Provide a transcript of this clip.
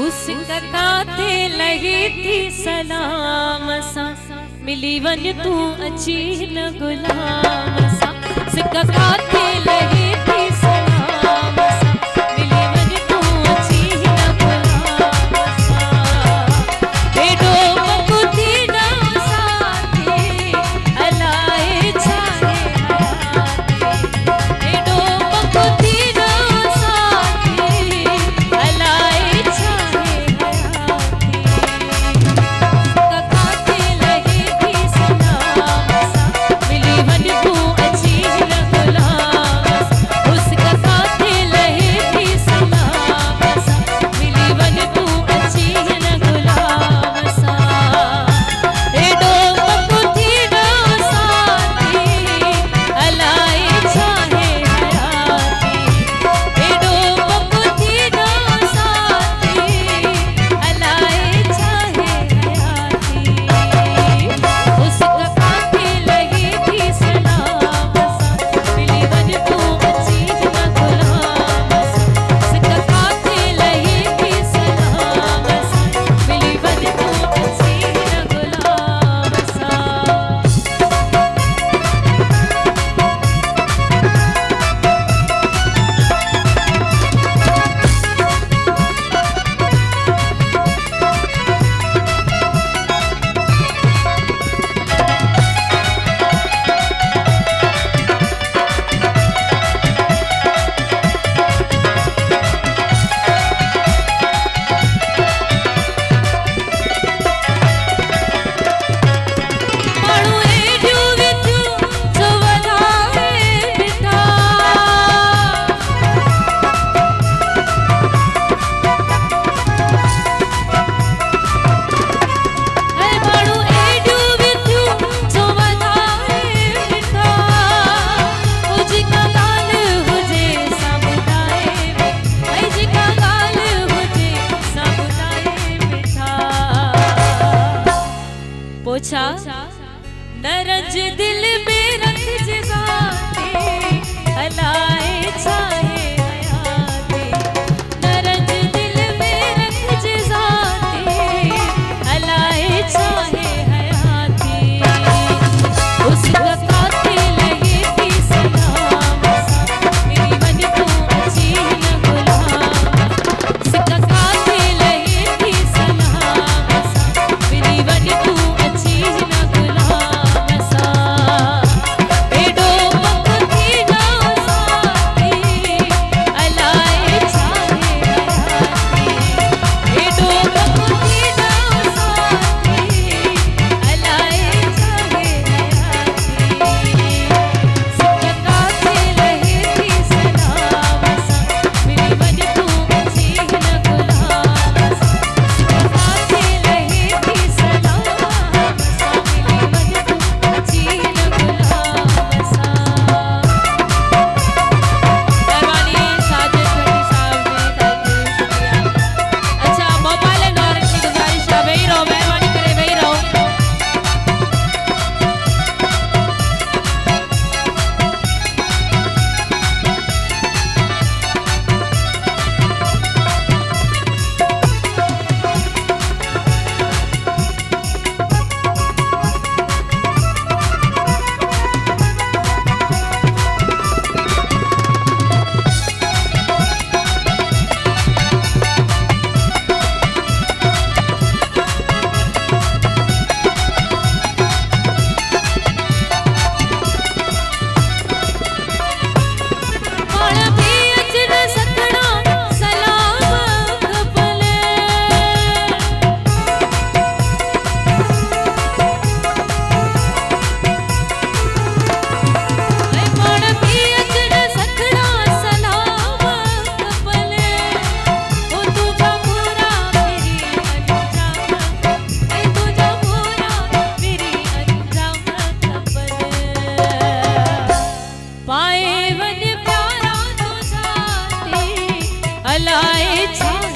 उसका काथे लगी थी सलाम सा मिली वन तू अची न गुलाम सा उसका काथे लगी थी सलाम सा मिली वन तू अची न गुलाम सा हेडो मकुथी न साथी अलाए छाए हयाती हेडो मकुथी न साथी अलाए छाए पोछा नरज दिल में रख जगाते अलाए छाए हयाती नरज दिल में रख जगाते अलाए छाए हयाती उसका काथे लगी थी सलाम सा मेरी मन तू अची न गुलाम उसका काथे लगी थी सलाम सा मेरी मन तू अलाए छाए